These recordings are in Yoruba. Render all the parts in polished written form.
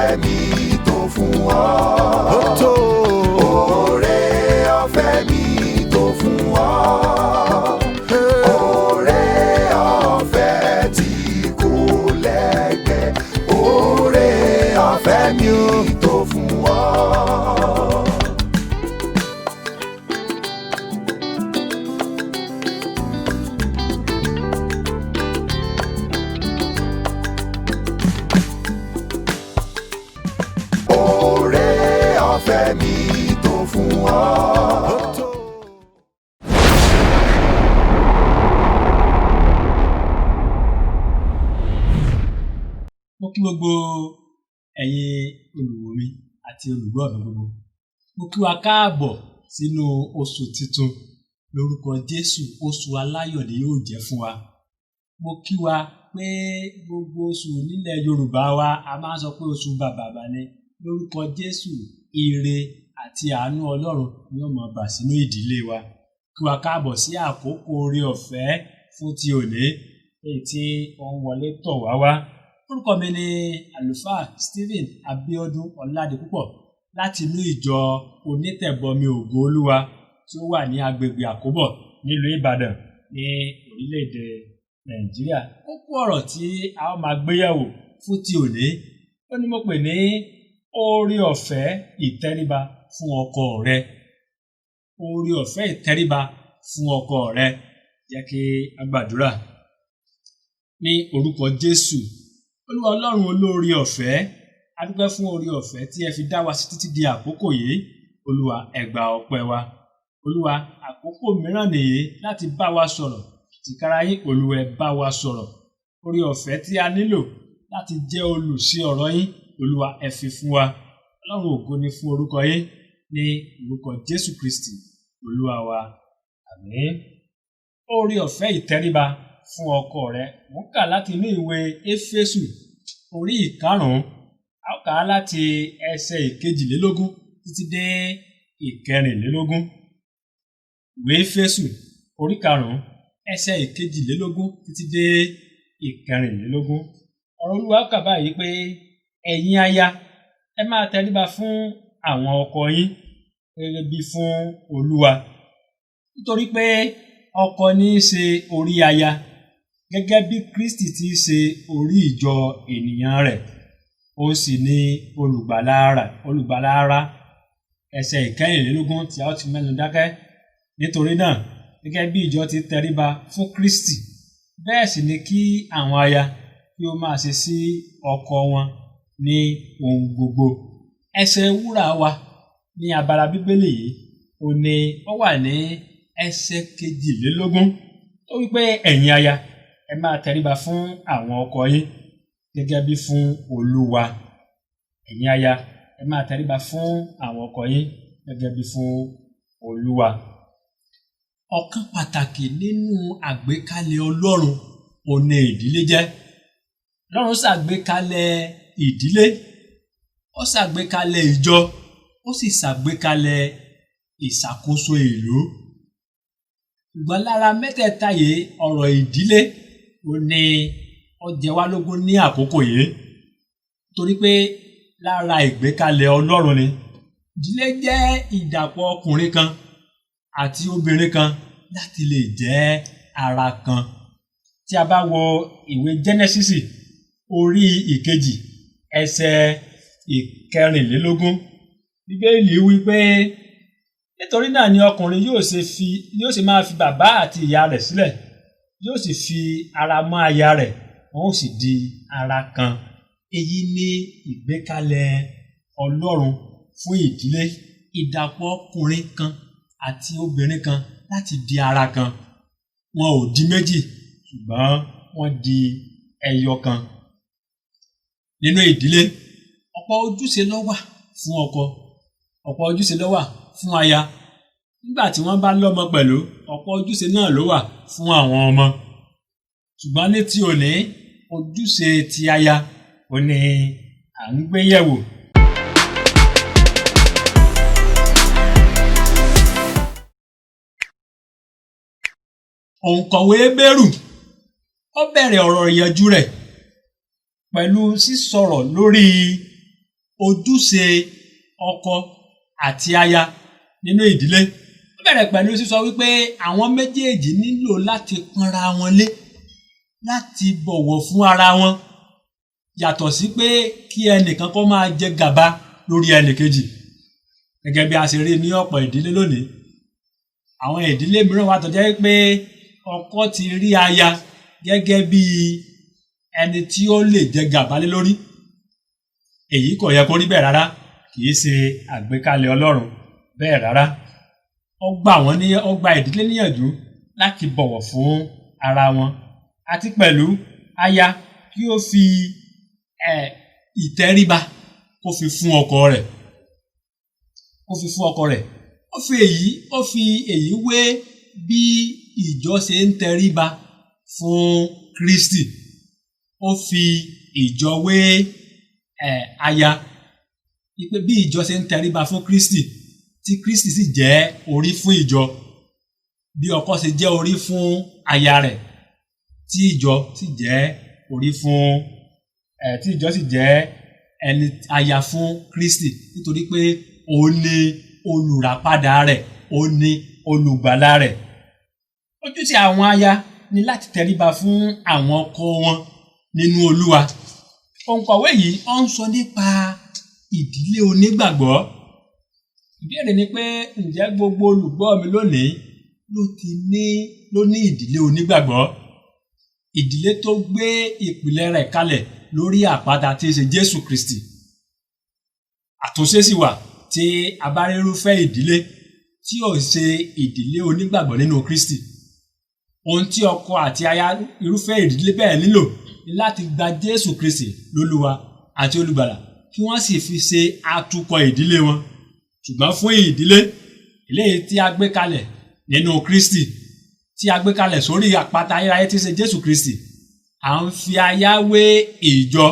ọ̀fẹ́ mi tó fún ọ. Ó tó. Oore ọ̀fẹ́ mi tó fún ọ. Oore ọ̀fẹ́ tí kò lẹ́gbẹ́. Oore ọ̀fẹ́ mi tó fún ọ. Oore ọ̀fẹ́ mi tó fún ọ. Mo kí gbogbo ẹ̀yin olùwò mi àti olùgbọ́ mi gbogbo. Mo kí wa káàbọ̀ sínú oṣù tuntun lórúkọ Jésù. Oṣù aláyọ̀ ni yóò jẹ́ fún wa. Mo kí wa pé gbogbo oṣù nílẹ̀ Yorùbá wa a máa ń sọ pé oṣù bàbàbà ni. Lórúkọ Jésù, ire àti àánú Ọlọ́run ni ó máa bà sínú ìdílé wa. Kí wa káàbọ̀ sí àkókò oore ọ̀fẹ́ fún ti òní èyí tí ó ń wọlé tọ̀ wá wá. Orúkọ mi ni àlùfáà Stephen Abiodun Ọládipúpọ̀ láti inú ìjọ onítẹ̀bọmi ògo Olúwa tí ó wà ní agbègbè Àkóbọ̀ nílùú Ìbàdàn ní orílẹ̀-èdè Nàìjíríà. Kókó ọ̀rọ̀ tí a ó máa gbéyẹ̀wò fún ti òní ó ní mo pè ní oore ọ̀fẹ́ ìtẹríba fún ọkọ rẹ. Oore ọ̀fẹ́ ìtẹríba fún ọkọ rẹ. Jẹ́ kí a gbàdúrà. Ní orúkọ Jésù, Olúwa Ọlọ́run olóore ọ̀fẹ́, a dúpẹ́ fún oore ọ̀fẹ́ tí ẹ fi dá wa sí títí di àkókò yìí. Olúwa, ẹ gbà ọpẹ́ wa. Olúwa, àkókò mìíràn nìyí láti bá wa sọ̀rọ̀. Tìkára yín, Olúwa, ẹ bá wa sọ̀rọ̀. Oore ọ̀fẹ́ tí a nílò láti jẹ́ olùṣe ọ̀rọ̀ yín, Olúwa, ẹ fi fún wa. Ọlọ́run ògo ni fún orúkọ yín ní orúkọ Jésù Kristi Olúwa wa. Àmín. Oore ọ̀fẹ́ ìtẹríba fún ọkọ rẹ. Mo ń kà láti inú ìwé Éfésù orí 5. A ó kà á láti ẹsẹ̀ 22 títí dé 24. Ìwé Éfésù orí 5 ẹsẹ̀ 22 títí dé 24. Ọ̀rọ̀ Olúwa kà báyìí pé ẹ̀yin aya ẹ máa tẹríba fún àwọn ọkọ yín gẹ́gẹ́ bí fún Olúwa. Nítorí pé ọkọ ní í ṣe orí aya gẹ́gẹ́ bí Kristi ti ṣe orí ìjọ ènìyàn rẹ̀. Ó sì ní olùgbàlà ara. Ẹsẹ̀ 24 tí a ó ti mẹ́nu dákẹ́. Nítorí náà, gẹ́gẹ́ bí ìjọ ti tẹríba fún Kristi, bẹ́ẹ̀ sì ni kí àwọn aya kí ó máa ṣe sí ọkọ wọn ní ohun gbogbo. Ẹsẹ̀ wúrà wa ní abala Bíbélì yìí ó ní ó wà ní ẹsẹ̀ 22 tó wípé ẹ̀yin aya ẹ máa tẹríba fún àwọn ọkọ yín gẹ́gẹ́ bí fún Olúwa. Ẹ̀yin aya ẹ máa tẹríba fún àwọn ọkọ yín gẹ́gẹ́ bí fún Olúwa. Ọ̀kan pàtàkì nínú àgbékalẹ̀ Ọlọ́run ó ní ìdílé jẹ́. Ọlọ́run ṣàgbékalẹ̀ ìdílé, ó ṣàgbékalẹ̀ ìjọ, ó sì ṣàgbékalẹ̀ ìṣàkóso ìlú. Ṣùgbọ́n lára mẹ́tẹ̀ẹ̀ta yìí, ọ̀rọ̀ ìdílé ó ní ó jẹ wá lógún ní àkókò yìí. Torí pé lára ìgbékalẹ̀ Ọlọ́run ni. Ìdílé jẹ́ ìdàpọ̀ ọkùnrin kan àti obìnrin kan láti lè jẹ́ ara kan. Tí a bá wo ìwé Jẹ́nẹ́sísì orí 2 ẹsẹ̀ 24, Bíbélì wí pé nítorí náà ni ọkùnrin yóò ṣe máa fi bàbá àti ìyá rẹ̀ sílẹ̀, yóò sì fi ara mọ́ aya rẹ̀, wọn ó sì di ara kan. Èyí ni ìgbékalẹ̀ Ọlọ́run fún ìdílé, ìdàpọ̀ ọkùnrin kan àti obìnrin kan láti di ara kan. Wọn ò di méjì, ṣùgbọ́n wọ́n di ẹyọ kan. Nínú ìdílé, ọ̀pọ̀ ojúṣe ló wà fún ọkọ, ọ̀pọ̀ ojúṣe ló wà fún aya. Nígbà tí wọ́n bá lọ́mọ pẹ̀lú, ọ̀pọ̀ ojúṣe náà ló wà fún àwọn ọmọ. Ṣùgbọ́n ní ti òní, ojúṣe ti aya ó ní à ń gbé yẹ̀wò. Òǹkọ̀wé Hébérù ó bẹ̀rẹ̀ ọ̀rọ̀ ìyànjú rẹ̀ pẹ̀lú sísọ̀rọ̀ lórí ojúṣe ọkọ àti aya nínú ìdílé. Ó bẹ̀rẹ̀ pẹ̀lú sísọ wípé àwọn méjèèjì nílò láti pọ́nra wọn lé, láti bọ̀wọ̀ fún ara wọn, yàtọ̀ sí pé kí ẹnìkan kó máa jẹ gàba lórí ẹnìkejì. Gẹ́gẹ́ bí a ṣe rí ní ọ̀pọ̀ ìdílé lónìí, àwọn ìdílé mìíràn wà tó jẹ́ pé ọkọ ti rí aya gẹ́gẹ́ bí ẹni tí ó lè jẹ gàba lé lórí. Èyí kò yẹ kó rí bẹ́ẹ̀ rárá, kì í ṣe àgbékalẹ̀ Ọlọ́run bẹ́ẹ̀ rárá. Ó gba ìdílé níyànjú láti bọ̀wọ̀ fún ara wọn, àti pẹ̀lú aya kí ó fi ìtẹríba kó fi fún ọkọ rẹ̀. Ó fi èyí wé bí ìjọ ṣe ń tẹríba fún Kristi. Ó fi ìjọ wé aya, wípé bí ìjọ ṣe ń tẹríba fún Kristi, tí Kristi sì jẹ́ orí fún ìjọ, bí ọkọ ṣe jẹ́ orí fún aya rẹ̀, tí ìjọ sì jẹ́ orí fún tí ìjọ sì jẹ́ ẹni aya fún Kristi, nítorí pé ó ní olùràpadà rẹ̀, ó ní olùgbàlà rẹ̀. Ojúṣe àwọn aya ni láti tẹríba fún àwọn ọkọ wọn nínú Olúwa. Òǹkọ̀wé yìí ó ń sọ nípa ìdílé onígbàgbọ́. Ìbéèrè ni pé ǹjẹ́ gbogbo olùgbọ́ mi lónìí ló ní ìdílé onígbàgbọ́? Ìdílé tó gbé ìpìlẹ̀ rẹ̀ kalẹ̀ lórí àpáta tí í ṣe Jésù Kristi. Àtúnṣe sì wà tí a bá rí irúfẹ́ ìdílé tí ò ṣe ìdílé onígbàgbọ́ nínú Kristi. Ohun tí ọkọ àti aya irúfẹ́ ìdílé bẹ́ẹ̀ nílò ni láti gba Jésù Kristi lólúwa àti olùgbàlà, kí wọ́n sì fi ṣe atukọ̀ ìdílé wọn. Ṣùgbọ́n fún ìdílé eléyìí tí a gbé kalẹ̀ nínú Kristi, tí a gbé kalẹ̀ sórí àpáta ayérayé tí í ṣe Jésù Kristi, à ń fi aya wé ìjọ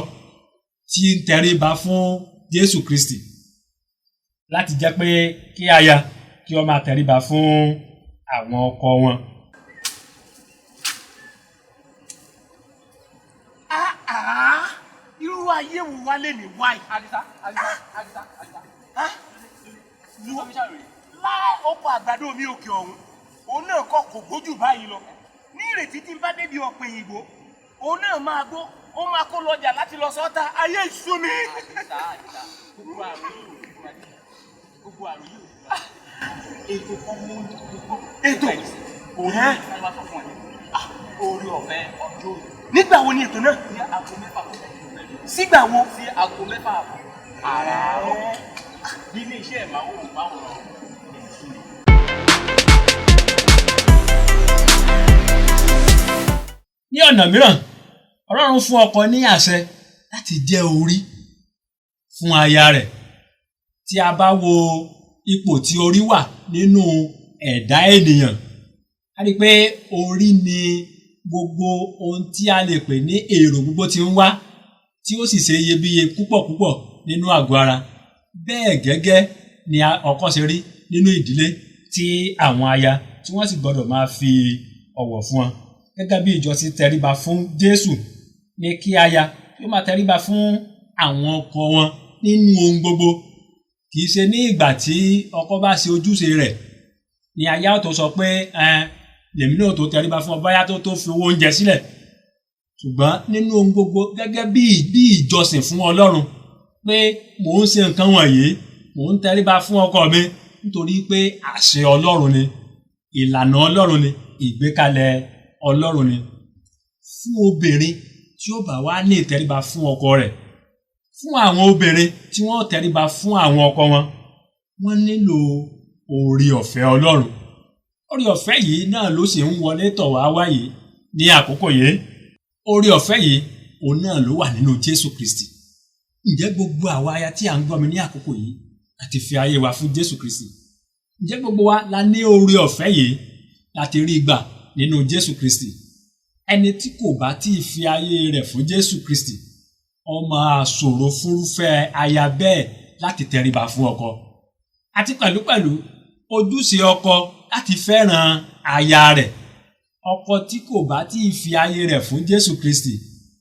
tí ń tẹríba fún Jésù Kristi, láti jẹ́ pé kí aya kí ó máa tẹríba fún àwọn ọkọ wọn. Irú ayé wo wá lè ní wáyé? Àdìsá. Láì oko àgbàdo mi òkè ọ̀hún, òun náà kọ́ kò gbójú báyìí lọ. Ní ìrètí tí n bá débi ọ̀pẹ ìgbò, òun náà máa gbó, ó máa kó lọ́jà láti lọ sọ́ta, ayé ìṣú mi. Àdìsá, gbogbo àrùn yìí. Ètò kan mú gbogbo. Ètò? Orí ọ̀fẹ́ ọjọ́ òní. Nígbà wo ni ètò náà? Ní aago 6 àbọ̀. Sígbà wo? Sí aago 6 àbọ̀. Àràárọ̀. Ní ilé iṣẹ́ ìmáwòrán. Ní ọ̀nà mìíràn, Ọlọ́run fún ọkọ ní àṣẹ láti jẹ́ orí fún aya rẹ̀. Tí a bá wo ipò tí orí wà nínú ẹ̀dá ènìyàn, a rí pé orí ni gbogbo ohun tí a lè pè ní èrò gbogbo tí ń wá, tí ó sì ṣe iyebíye púpọ̀ nínú àgọ́ ara. Bẹ́ẹ̀ gẹ́gẹ́ ni ọkọ ṣe rí nínú ìdílé tí àwọn aya tí wọ́n sì gbọ́dọ̀ máa fi ọ̀wọ̀ fún wọn. Gẹ́gẹ́ bí ìjọ ti tẹríba fún Jésù, ní kí aya kí ó máa tẹríba fún àwọn ọkọ wọn nínú ohun gbogbo. Kì í ṣe ní ìgbà tí ọkọ bá ṣe ojúṣe rẹ̀ ni aya tó sọ pé lèmi náà tó tẹríba fún ọ, bóyá tó fi owó oúnjẹ sílẹ̀. Ṣùgbọ́n nínú ohun gbogbo, gẹ́gẹ́ bí ìjọsìn fún Ọlọ́run, pé mò ń ṣe nǹkan wọ̀nyí, mò ń tẹríba fún ọkọ mi nítorí pé àṣẹ Ọlọ́run ni, ìlànà Ọlọ́run ni, ìgbékalẹ̀ Ọlọ́run ni. Fún obìnrin tí ó bá wá ní ìtẹríba fún ọkọ rẹ̀, fún àwọn obìnrin tí wọ́n tẹríba fún àwọn ọkọ wọn, wọ́n nílò oore ọ̀fẹ́ Ọlọ́run. Oore ọ̀fẹ́ yìí náà ló sì ń wọlé tọ̀ wá wáyé ní àkókò yìí. Oore ọ̀fẹ́ yìí òun náà ló wà nínú Jésù Kristi. Ǹjẹ́ gbogbo àwa aya tí à ń gbọ́ mi ní àkókò yìí láti fi ayé wa fún Jésù Kristi? Ǹjẹ́ gbogbo wa la ní oore ọ̀fẹ́ yìí láti rí gbà nínú Jésù Kristi? Ẹni tí kò bá tí ì fi ayé rẹ̀ fún Jésù Kristi, ó máa ṣòro fúnrúfẹ́ aya bẹ́ẹ̀ láti tẹríba fún ọkọ. Àti pẹ̀lú ojúṣe ọkọ láti fẹ́ràn aya rẹ̀. Ọkọ tí kò bá tí ì fi ayé rẹ̀ fún Jésù Kristi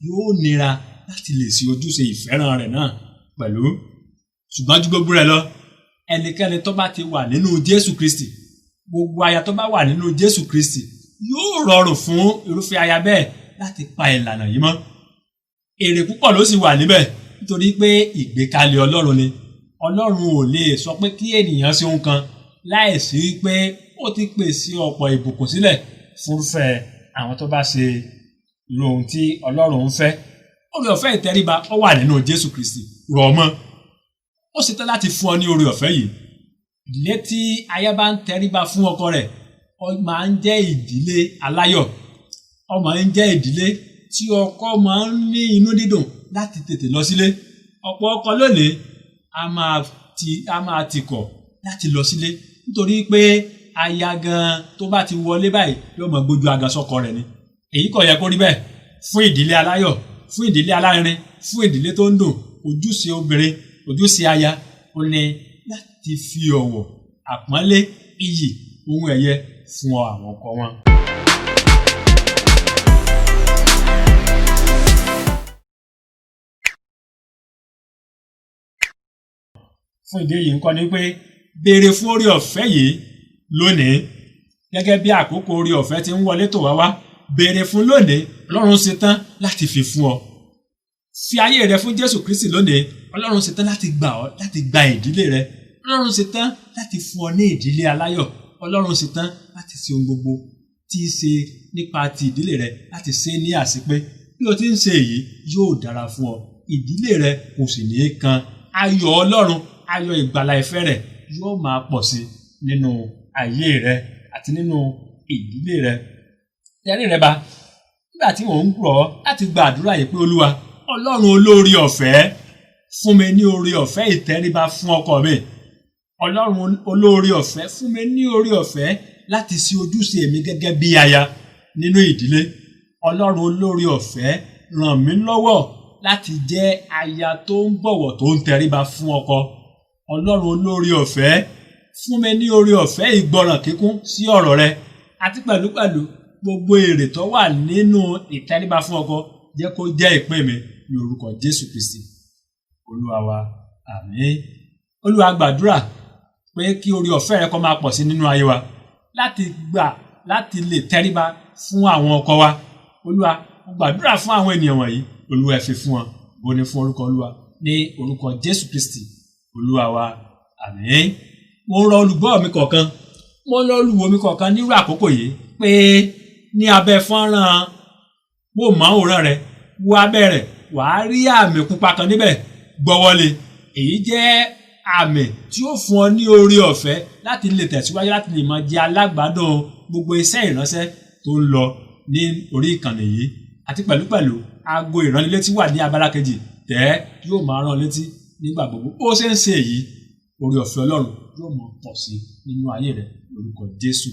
yóò nira láti lè ṣe ojúṣe ìfẹ́ràn rẹ̀ náà pẹ̀lú. ṣùgbọ́n ju gbogbo rẹ̀ lọ ẹnikẹ́ni tó bá ti wà nínú Jésù Kristi, gbogbo aya tó bá wà nínú Jésù Kristi yóò rọrùn fún irúfẹ́ aya bẹ́ẹ̀ láti pa ìlànà yìí mọ́. Èrè púpọ̀ ló sì wà níbẹ̀ nítorí pé ìgbékalẹ̀ Ọlọ́run ni. Ọlọ́run ò lè sọ pé kí ènìyàn ṣe ohun kan láìsí pé ó ti pèsè ọ̀pọ̀ ìbùkún sílẹ̀ fúnfẹ́ àwọn tó bá ṣe irú ohun tí Ọlọ́run ń fẹ́. Oore ọ̀fẹ́ ìtẹríba ó wà nínú Jésù Kristi, rọ̀ mọ́. Ó ṣetán láti fún ọ ní oore ọ̀fẹ́ yìí. Ìdílé tí aya bá ń tẹríba fún ọkọ rẹ̀ ó máa ń jẹ́ ìdílé aláyọ̀. Ó máa ń jẹ́ ìdílé tí ọkọ máa ń ní inú dídùn láti tètè lọ sílé. Ọ̀pọ̀ ọkọ lónìí a máa tìkọ̀ láti lọ sílé nítorí pé aya gan tó bá ti wọlé báyìí yóò máa gbójú agan sọ́kọ rẹ̀ ni. Èyí kò yẹ kó rí bẹ́ẹ̀ fún ìdílé aláyọ̀, fún ìdílé alárinrin, fún ìdílé tó ń dùn. Ojúṣe obìnrin, ojúṣe aya ó ní láti fi ọ̀wọ̀, àpọ́nlé, iyì, ohun ẹ̀yẹ fún àwọn ọkọ wọn. Fún ìdí èyí ńkọ́ ni pé béèrè fún oore ọ̀fẹ́ yìí lónìí gẹ́gẹ́ bí àkókò oore ọ̀fẹ́ ti ń wọlé tọ̀ wá. Béèrè fún lónìí, Ọlọ́run ṣetán láti fi fún ọ. Fi ayé rẹ fún Jésù Kristi lónìí, Ọlọ́run ṣetán láti gbà ọ́, láti gba ìdílé rẹ. Ọlọ́run ṣetán láti fún ọ ní ìdílé aláyọ̀. Ọlọ́run ṣetán láti ṣe ohun gbogbo tí í ṣe nípa ti ìdílé rẹ láti ṣe ní àṣepé. Bí o ti ń ṣe èyí yóò dára fún ọ. Ìdílé rẹ kò sì ní kan. Ayọ̀ Ọlọ́run, ayọ̀ ìgbàlà ìfẹ́ rẹ̀ yóò máa pọ̀ sí nínú ayé rẹ àti nínú ìdílé rẹ. Tẹrí rẹ ba nígbà tí mò ń gbọ́ láti gba àdúrà yìí pé Olúwa Ọlọ́run olóore ọ̀fẹ́ fún mi ní oore ọ̀fẹ́ ìtẹríba fún ọkọ mi. Ọlọ́run olóore ọ̀fẹ́ fún mi ní oore ọ̀fẹ́ láti ṣe ojúṣe mi gẹ́gẹ́ bí aya nínú ìdílé. Ọlọ́run olóore ọ̀fẹ́ ràn mí lọ́wọ́ láti jẹ́ aya tó ń bọ̀wọ̀ tó ń tẹríba fún ọkọ. Ọlọ́run olóore ọ̀fẹ́ fún mi ní oore ọ̀fẹ́ ìgbọràn kíkún sí ọ̀rọ̀ rẹ àti pẹ̀lúpẹ̀lú gbogbo èrè tó wà nínú ìtẹríba fún ọkọ jẹ́ kó jẹ́ ìpín mi ní orúkọ Jésù Kristi Olúwa wa. Àmín. Olúwa gbàdúrà pé kí oore ọ̀fẹ́ rẹ kó máa pọ̀ sí nínú ayé wa láti lè tẹríba fún àwọn ọkọ wa. Olúwa gbàdúrà fún àwọn ènìyàn wọ̀nyí. Olúwa ẹ fi fún wọn bó ní fún orúkọ Olúwa ní orúkọ Jésù Kristi Olúwa wa. Àmín. Mo rọ olùgbọ́ mi kọ̀ọ̀kan, mo rọ olùwò mi kọ̀ọ̀kan nírú àkókò yìí pé ní abẹ́ fọ́nrán wò máwòrán rẹ, wo abẹ́ rẹ̀, wàá rí àmì pupa kan níbẹ̀, gbọ́wọ́lé. Èyí jẹ́ àmì tí ó fún ọ ní oore ọ̀fẹ́ láti lè tẹ̀síwájú láti lè máa jẹ alágbádùn gbogbo iṣẹ́ ìránṣẹ́ tó ń lọ ní orí ìkànnì yìí. Àti pẹ̀lúpẹ̀lú aago ìránnilétí wà ní abala kejì tẹ́ yóò máa rán létí nígbà gbogbo. Ó ṣe ń ṣe èyí, oore ọ̀fẹ́ Ọlọ́run yóò máa pọ̀ sí nínú ayé rẹ lórúkọ Jésù.